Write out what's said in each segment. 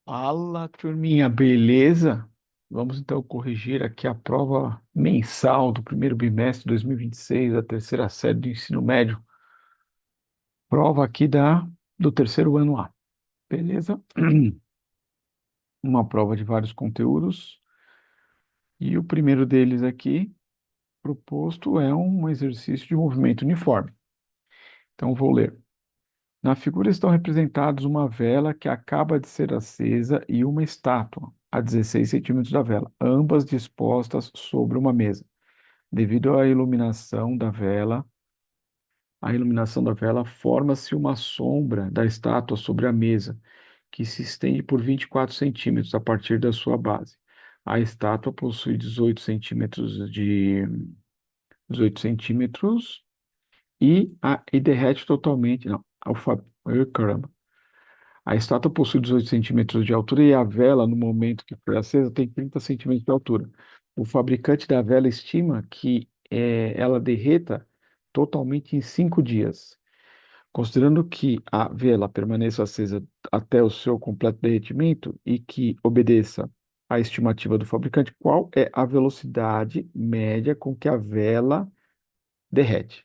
Fala, turminha, beleza? Vamos então corrigir aqui a prova mensal do primeiro bimestre de 2026, da terceira série do ensino médio. Prova aqui do terceiro ano A, beleza? Uma prova de vários conteúdos. E o primeiro deles aqui, proposto, é um exercício de movimento uniforme. Então, vou ler. Na figura estão representados uma vela que acaba de ser acesa e uma estátua, a 16 centímetros da vela, ambas dispostas sobre uma mesa. Devido à iluminação da vela forma-se uma sombra da estátua sobre a mesa, que se estende por 24 centímetros a partir da sua base. A estátua possui 18 centímetros e derrete totalmente. Não, caramba. A estátua possui 18 centímetros de altura e a vela, no momento que foi acesa, tem 30 centímetros de altura. O fabricante da vela estima que ela derreta totalmente em 5 dias. Considerando que a vela permaneça acesa até o seu completo derretimento e que obedeça à estimativa do fabricante, qual é a velocidade média com que a vela derrete?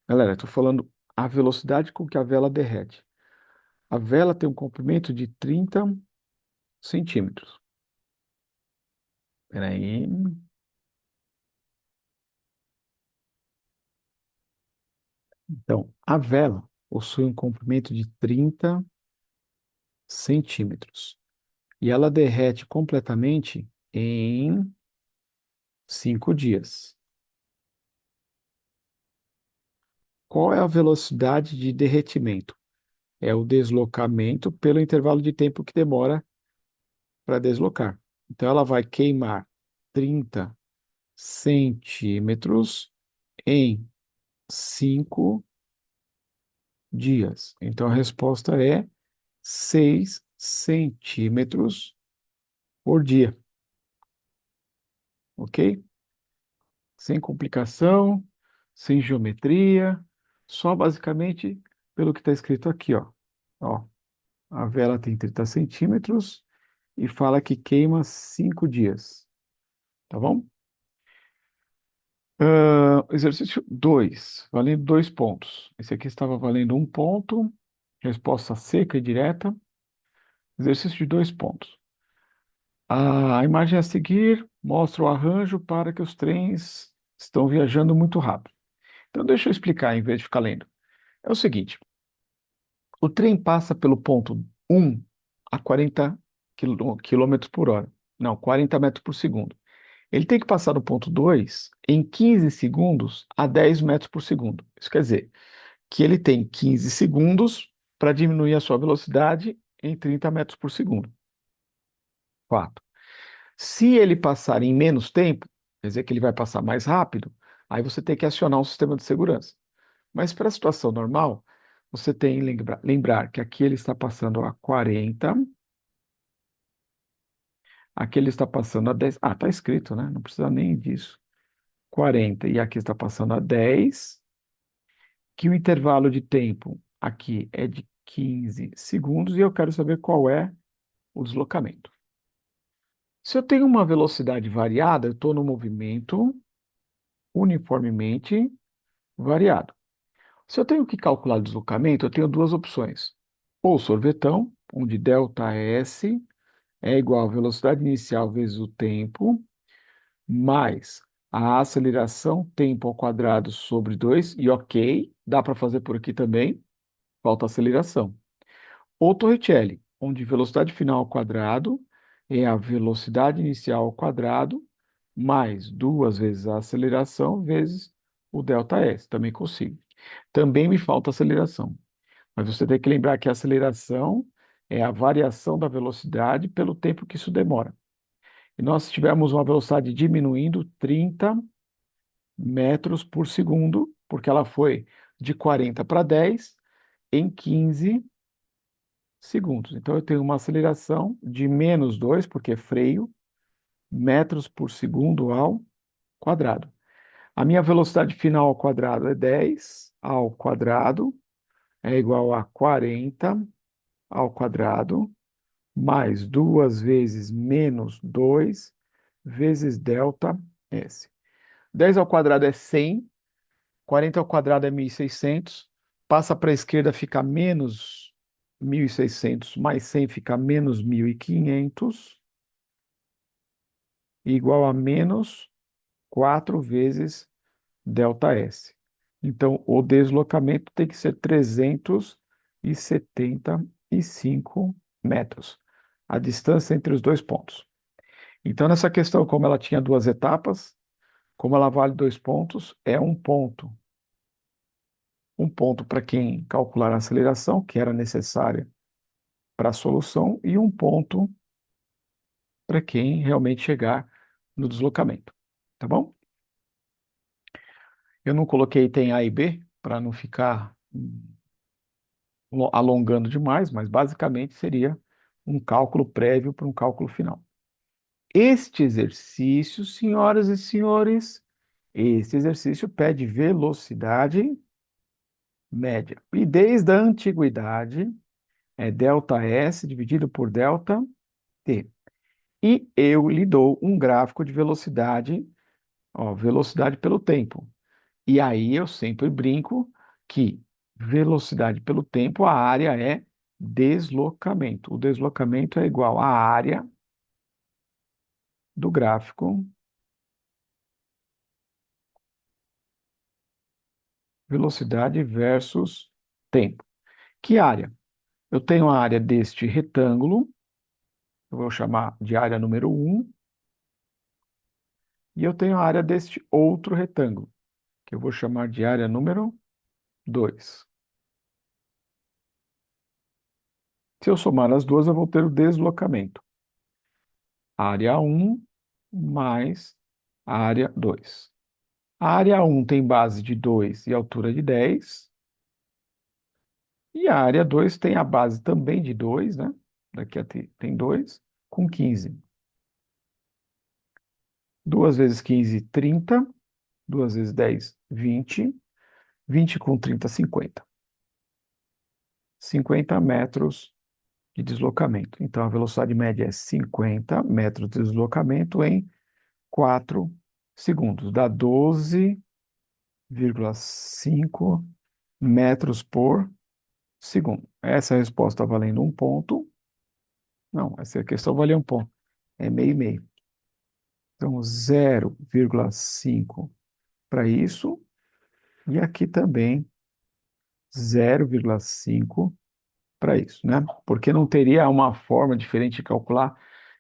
Galera, estou falando a velocidade com que a vela derrete. A vela tem um comprimento de 30 centímetros. Peraí. Então, a vela possui um comprimento de 30 centímetros. E ela derrete completamente em 5 dias. Qual é a velocidade de derretimento? É o deslocamento pelo intervalo de tempo que demora para deslocar. Então, ela vai queimar 30 centímetros em 5 dias. Então, a resposta é 6 centímetros por dia, ok? Sem complicação, sem geometria, só basicamente pelo que está escrito aqui, ó. Ó, a vela tem 30 centímetros e fala que queima 5 dias, tá bom? Exercício 2, valendo 2 pontos. Esse aqui estava valendo 1 ponto, resposta seca e direta. Exercício de 2 pontos. A imagem a seguir mostra o arranjo para que os trens estão viajando muito rápido. Então, deixa eu explicar em vez de ficar lendo. É o seguinte: o trem passa pelo ponto 1 a 40 quilômetros por hora. Não, 40 metros por segundo. Ele tem que passar no ponto 2 em 15 segundos a 10 metros por segundo. Isso quer dizer que ele tem 15 segundos para diminuir a sua velocidade em 30 metros por segundo. 4. Se ele passar em menos tempo, quer dizer que ele vai passar mais rápido, aí você tem que acionar um sistema de segurança. Mas para a situação normal, você tem que lembrar que aqui ele está passando a 40, aqui ele está passando a 10. Ah, está escrito, né? Não precisa nem disso. 40 e aqui está passando a 10, que o intervalo de tempo aqui é de 15 segundos e eu quero saber qual é o deslocamento. Se eu tenho uma velocidade variada, eu estou no movimento uniformemente variado. Se eu tenho que calcular o deslocamento, eu tenho duas opções. Ou sorvetão, onde ΔS é igual à velocidade inicial vezes o tempo, mais a aceleração tempo ao quadrado sobre 2, e ok, dá para fazer por aqui também, falta aceleração. Ou Torricelli, onde velocidade final ao quadrado é a velocidade inicial ao quadrado, mais 2 vezes a aceleração vezes o ΔS, também consigo. Também me falta aceleração. Mas você tem que lembrar que a aceleração é a variação da velocidade pelo tempo que isso demora. E nós tivemos uma velocidade diminuindo 30 metros por segundo, porque ela foi de 40 para 10 em 15 segundos. Então eu tenho uma aceleração de menos 2, porque é freio, metros por segundo ao quadrado. A minha velocidade final ao quadrado é 10 ao quadrado, é igual a 40 ao quadrado mais 2 vezes menos 2 vezes delta S. 10 ao quadrado é 100, 40 ao quadrado é 1.600, passa para a esquerda, fica menos 1.600, mais 100 fica menos 1.500, igual a menos 4 vezes ΔS. Então, o deslocamento tem que ser 375 metros, a distância entre os dois pontos. Então, nessa questão, como ela tinha duas etapas, como ela vale 2 pontos, é um ponto. Um ponto para quem calcular a aceleração, que era necessária para a solução, e um ponto para quem realmente chegar no deslocamento. Tá bom? Eu não coloquei item A e B para não ficar alongando demais, mas basicamente seria um cálculo prévio para um cálculo final. Este exercício, senhoras e senhores, este exercício pede velocidade média. E desde a antiguidade é delta S dividido por delta T. E eu lhe dou um gráfico de velocidade, ó, velocidade pelo tempo. E aí eu sempre brinco que velocidade pelo tempo, a área é deslocamento. O deslocamento é igual à área do gráfico, velocidade versus tempo. Que área? Eu tenho a área deste retângulo, eu vou chamar de área número um, e eu tenho a área deste outro retângulo, que eu vou chamar de área número 2. Se eu somar as duas, eu vou ter o deslocamento. Área um mais área 2. A área um tem base de 2 e altura de 10. E a área 2 tem a base também de 2, né? Daqui até tem 2, com 15. 2 vezes 15, 30. 2 vezes 10, 20. 20 com 30, 50. 50 metros de deslocamento. Então, a velocidade média é 50 metros de deslocamento em 4 segundos. Dá 12,5 metros por segundo. Essa é a resposta valendo um ponto. Não, essa questão valia um ponto. É meio e meio. Então, 0,5 para isso. E aqui também 0,5 para isso, né? Porque não teria uma forma diferente de calcular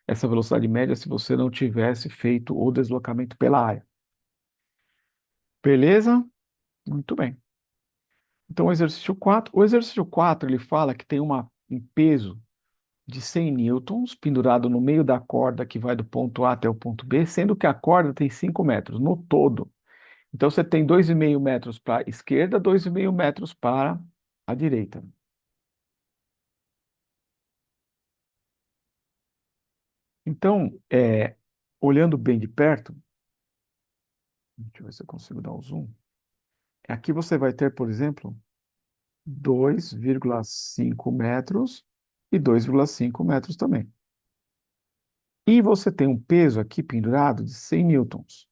essa velocidade média se você não tivesse feito o deslocamento pela área. Beleza? Muito bem. Então, o exercício 4 ele fala que tem um peso de 100 newtons pendurado no meio da corda que vai do ponto A até o ponto B, sendo que a corda tem 5 metros no todo. Então, você tem 2,5 metros para a esquerda, 2,5 metros para a direita. Então, olhando bem de perto, deixa eu ver se eu consigo dar um zoom. Aqui você vai ter, por exemplo, 2,5 metros e 2,5 metros também. E você tem um peso aqui pendurado de 100 newtons.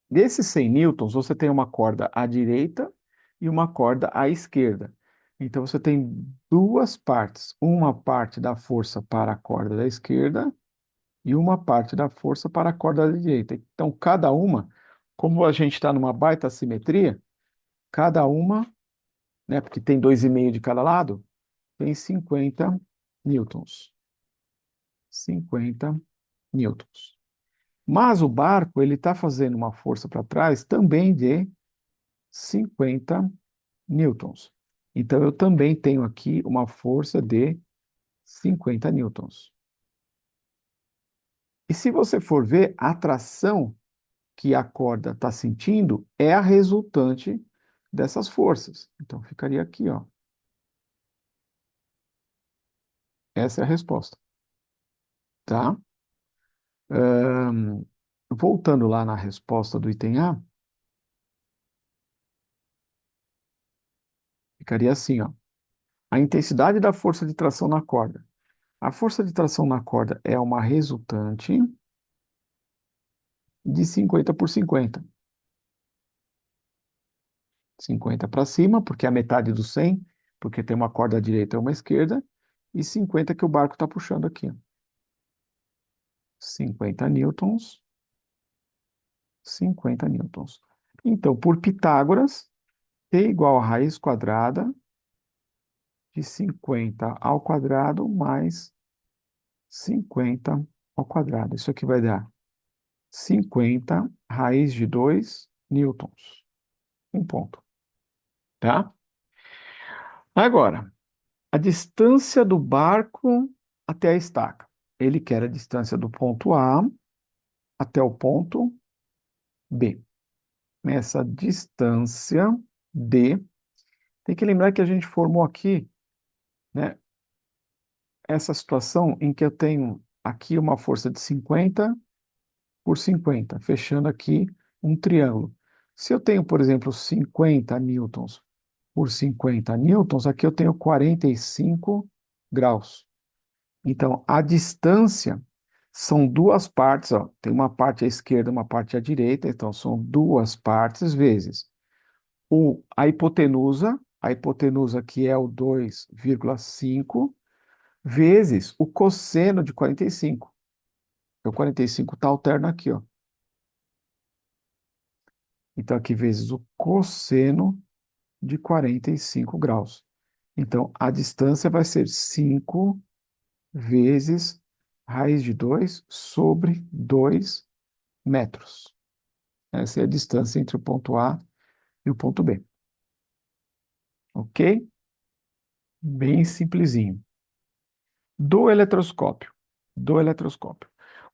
Desses 100 newtons, você tem uma corda à direita e uma corda à esquerda. Então, você tem duas partes. Uma parte da força para a corda da esquerda e uma parte da força para a corda da direita. Então, cada uma, como a gente está numa baita simetria, cada uma, né, porque tem 2,5 de cada lado, tem 50 newtons. 50 newtons. Mas o barco, ele está fazendo uma força para trás também de 50 newtons. Então, eu também tenho aqui uma força de 50 newtons. E se você for ver, a tração que a corda está sentindo é a resultante dessas forças. Então, ficaria aqui, ó. Essa é a resposta, tá? Ahn, voltando lá na resposta do item A, Ficaria assim, ó. A intensidade da força de tração na corda. A força de tração na corda é uma resultante de 50 por 50. 50 para cima, porque é a metade do 100, porque tem uma corda à direita e uma à esquerda, e 50 que o barco está puxando aqui, ó. 50 newtons, 50 newtons. Então, por Pitágoras, T igual a raiz quadrada de 50 ao quadrado mais 50 ao quadrado. Isso aqui vai dar 50 raiz de 2 newtons. Um ponto, tá? Agora, a distância do barco até a estaca. Ele quer a distância do ponto A até o ponto B. Essa distância D, tem que lembrar que a gente formou aqui, né, essa situação em que eu tenho aqui uma força de 50 por 50, fechando aqui um triângulo. Se eu tenho, por exemplo, 50 newtons por 50 newtons, aqui eu tenho 45 graus. Então, a distância são duas partes, ó. Tem uma parte à esquerda, uma parte à direita, então são duas partes vezes a hipotenusa que é o 2,5, vezes o cosseno de 45. O 45 está alterno aqui, ó. Então, aqui vezes o cosseno de 45 graus. Então, a distância vai ser 5 vezes raiz de 2 sobre 2 metros. Essa é a distância entre o ponto A e o ponto B. Ok? Bem simplesinho. Do eletroscópio. Do eletroscópio.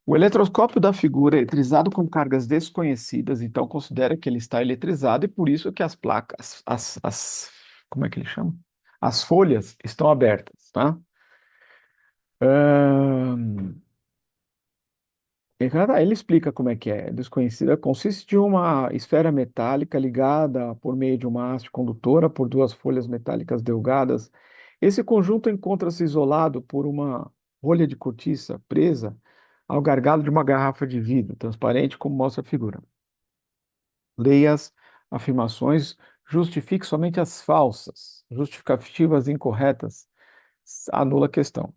O eletroscópio da figura é eletrizado com cargas desconhecidas, então considera que ele está eletrizado e por isso que as placas, como é que ele chama? As folhas estão abertas, tá? Ahn, ele explica como é que é. Desconhecida consiste de uma esfera metálica ligada por meio de uma haste condutora por duas folhas metálicas delgadas. Esse conjunto encontra-se isolado por uma rolha de cortiça presa ao gargalo de uma garrafa de vidro, transparente, como mostra a figura. Leia as afirmações, justifique somente as falsas, justificativas incorretas, anula a questão.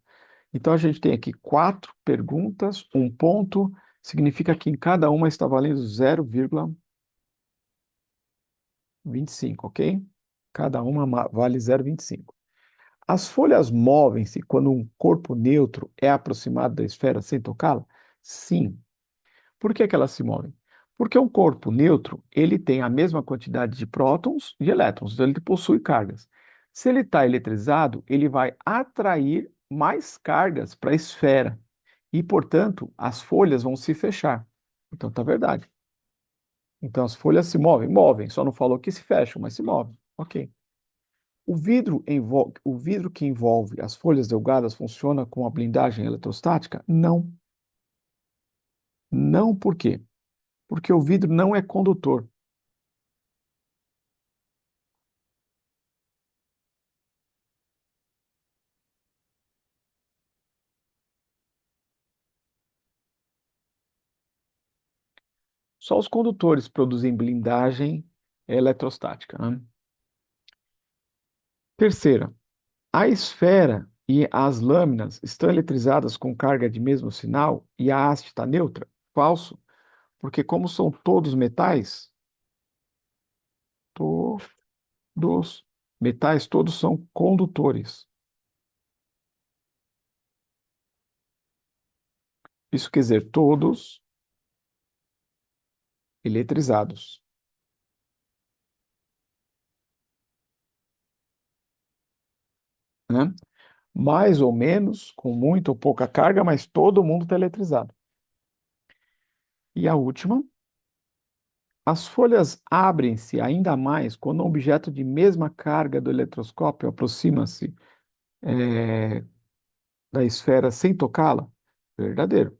Então a gente tem aqui quatro perguntas, um ponto, significa que em cada uma está valendo 0,25, ok? Cada uma vale 0,25. As folhas movem-se quando um corpo neutro é aproximado da esfera sem tocá-la? Sim. Por que que elas se movem? Porque um corpo neutro, ele tem a mesma quantidade de prótons e elétrons, então ele possui cargas. Se ele está eletrizado, ele vai atrair mais cargas para a esfera e, portanto, as folhas vão se fechar. Então, tá verdade. Então, as folhas se movem? Movem, só não falou que se fecham, mas se movem. Ok. O vidro que envolve as folhas delgadas funciona com a blindagem eletrostática? Não. Não por quê? Porque o vidro não é condutor. Só os condutores produzem blindagem eletrostática, né? Terceira, a esfera e as lâminas estão eletrizadas com carga de mesmo sinal e a haste está neutra? Falso, porque como são todos metais, todos metais, todos são condutores. Isso quer dizer todos eletrizados, né? Mais ou menos, com muita ou pouca carga, mas todo mundo está eletrizado. E a última, as folhas abrem-se ainda mais quando um objeto de mesma carga do eletroscópio aproxima-se da esfera sem tocá-la? Verdadeiro.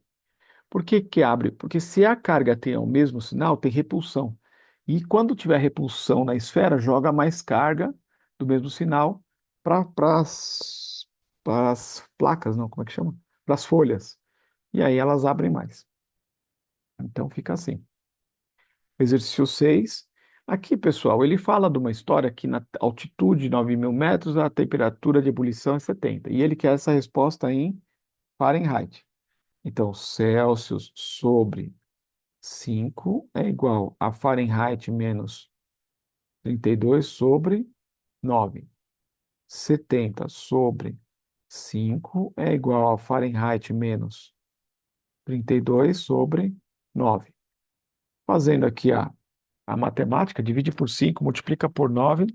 Por que que abre? Porque se a carga tem o mesmo sinal, tem repulsão. E quando tiver repulsão na esfera, joga mais carga do mesmo sinal para as placas, não, como é que chama? Para as folhas. E aí elas abrem mais. Então fica assim. Exercício 6. Aqui, pessoal, ele fala de uma história que na altitude de 9.000 metros a temperatura de ebulição é 70. E ele quer essa resposta em Fahrenheit. Então, Celsius sobre 5 é igual a Fahrenheit menos 32 sobre 9. 70 sobre 5 é igual a Fahrenheit menos 32 sobre 9. Fazendo aqui a matemática, divide por 5, multiplica por 9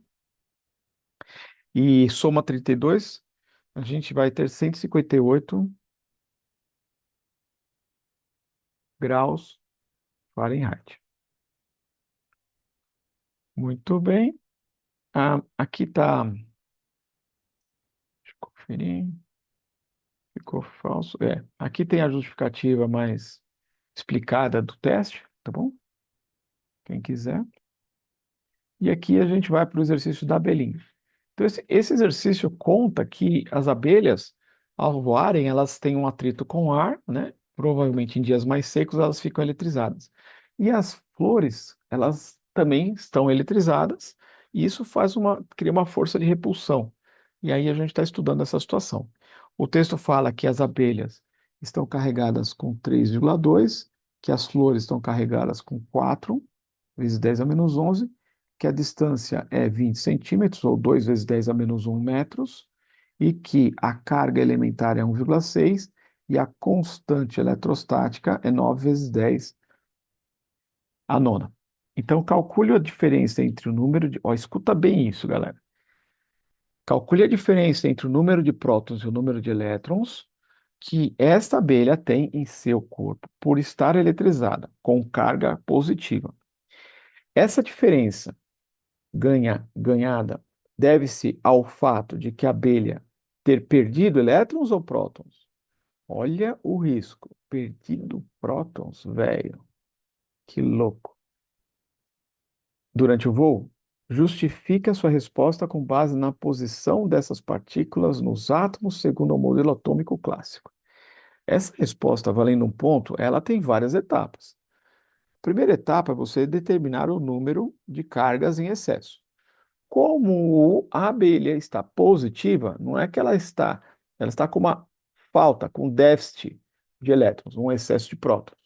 e soma 32, a gente vai ter 158 graus Fahrenheit. Muito bem. Aqui está. Deixa eu conferir. Ficou falso. Aqui tem a justificativa mais explicada do teste, tá bom? Quem quiser. E aqui a gente vai para o exercício da abelhinha. Então, esse exercício conta que as abelhas, ao voarem, elas têm um atrito com o ar, né? Provavelmente em dias mais secos elas ficam eletrizadas. E as flores, elas também estão eletrizadas, e isso cria uma força de repulsão. E aí a gente está estudando essa situação. O texto fala que as abelhas estão carregadas com 3,2, que as flores estão carregadas com 4 vezes 10 a menos 11, que a distância é 20 centímetros, ou 2 vezes 10 a menos 1 metros, e que a carga elementar é 1,6 e a constante eletrostática é 9 vezes 10 a nona. Então, calcule a diferença entre o número de. Ó, escuta bem isso, galera. Calcule a diferença entre o número de prótons e o número de elétrons que esta abelha tem em seu corpo por estar eletrizada com carga positiva. Essa diferença ganhada deve-se ao fato de que a abelha ter perdido elétrons ou prótons? Olha o risco. Perdido prótons, velho. Que louco. Durante o voo, justifique a sua resposta com base na posição dessas partículas nos átomos segundo o modelo atômico clássico. Essa resposta, valendo um ponto, ela tem várias etapas. A primeira etapa é você determinar o número de cargas em excesso. Como a abelha está positiva, não é que ela está com uma falta, com déficit de elétrons, um excesso de prótons.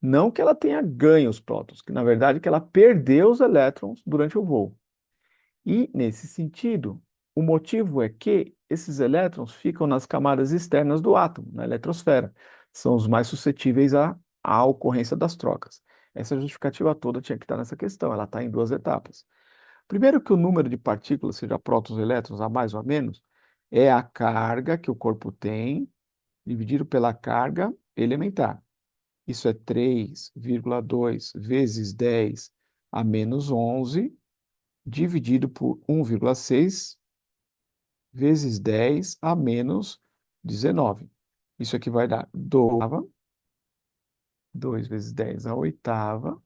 Não que ela tenha ganho os prótons, que na verdade é que ela perdeu os elétrons durante o voo. E nesse sentido, o motivo é que esses elétrons ficam nas camadas externas do átomo, na eletrosfera. São os mais suscetíveis à ocorrência das trocas. Essa justificativa toda tinha que estar nessa questão, ela está em duas etapas. Primeiro que o número de partículas, seja prótons ou elétrons, a mais ou a menos, é a carga que o corpo tem dividido pela carga elementar. Isso é 3,2 vezes 10 a menos 11, dividido por 1,6 vezes 10 a menos 19. Isso aqui vai dar 2 vezes 10 a oitava.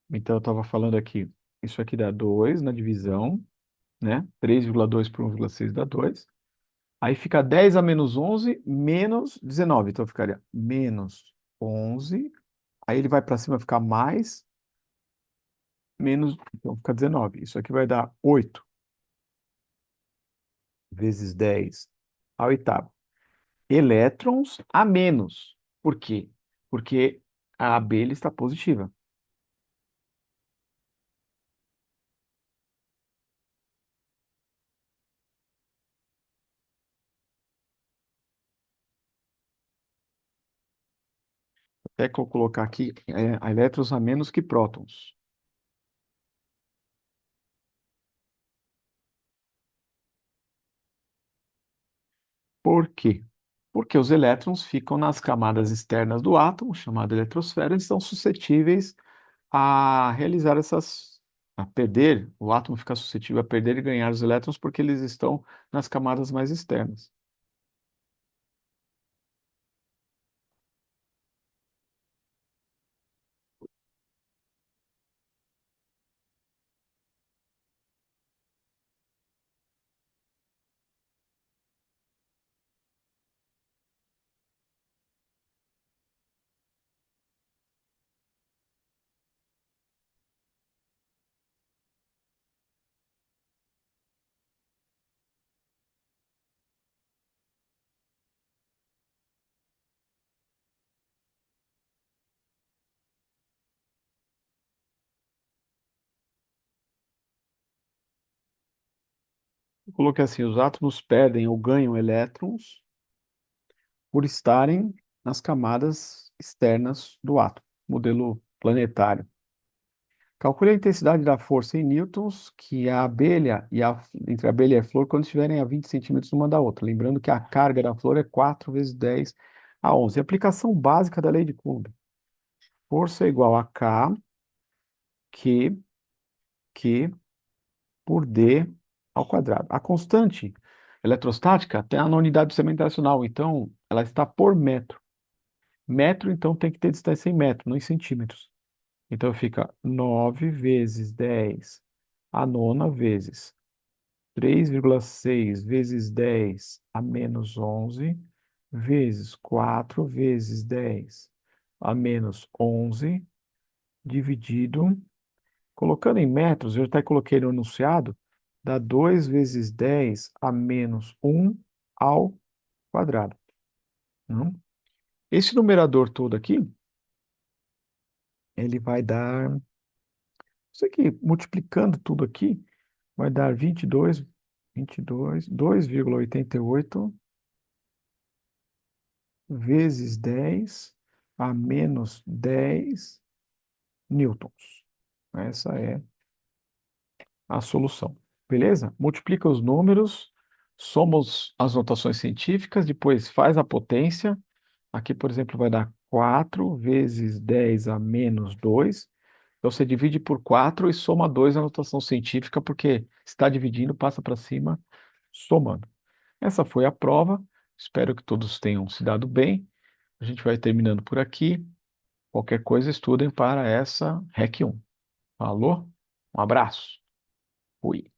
Então, eu estava falando aqui, isso aqui dá 2 na divisão, né? 3,2 por 1,6 dá 2. Aí fica 10 a menos 11 menos 19. Então ficaria menos 11. Aí ele vai para cima ficar mais menos. Então fica 19. Isso aqui vai dar 8 vezes 10 a oitava. Elétrons a menos. Por quê? Porque a abelha está positiva. Até que eu colocar aqui elétrons a menos que prótons. Por quê? Porque os elétrons ficam nas camadas externas do átomo, chamada eletrosfera, e estão suscetíveis a realizar a perder, o átomo fica suscetível a perder e ganhar os elétrons porque eles estão nas camadas mais externas. Eu coloquei assim, os átomos perdem ou ganham elétrons por estarem nas camadas externas do átomo, modelo planetário. Calcule a intensidade da força em newtons que a abelha entre a abelha e a flor quando estiverem a 20 centímetros uma da outra. Lembrando que a carga da flor é 4 vezes 10 a 11. Aplicação básica da lei de Coulomb. Força é igual a Q, Q por D ao quadrado. A constante eletrostática tem na unidade do sistema internacional, então ela está por metro. Metro, então, tem que ter distância em metro, não em centímetros. Então fica 9 vezes 10 a nona vezes 3,6 vezes 10 a menos 11 vezes 4 vezes 10 a menos 11 dividido. Colocando em metros, eu até coloquei no enunciado, dá 2 vezes 10 a menos um ao quadrado. Não? Esse numerador todo aqui, ele vai dar, isso aqui, multiplicando tudo aqui, vai dar 22, 2,88 vezes 10 a menos 10 newtons. Essa é a solução. Beleza? Multiplica os números, soma as notações científicas, depois faz a potência. Aqui, por exemplo, vai dar 4 vezes 10 a menos 2. Então, você divide por 4 e soma 2 na notação científica, porque está dividindo, passa para cima, somando. Essa foi a prova. Espero que todos tenham se dado bem. A gente vai terminando por aqui. Qualquer coisa, estudem para essa REC 1. Falou? Um abraço. Fui.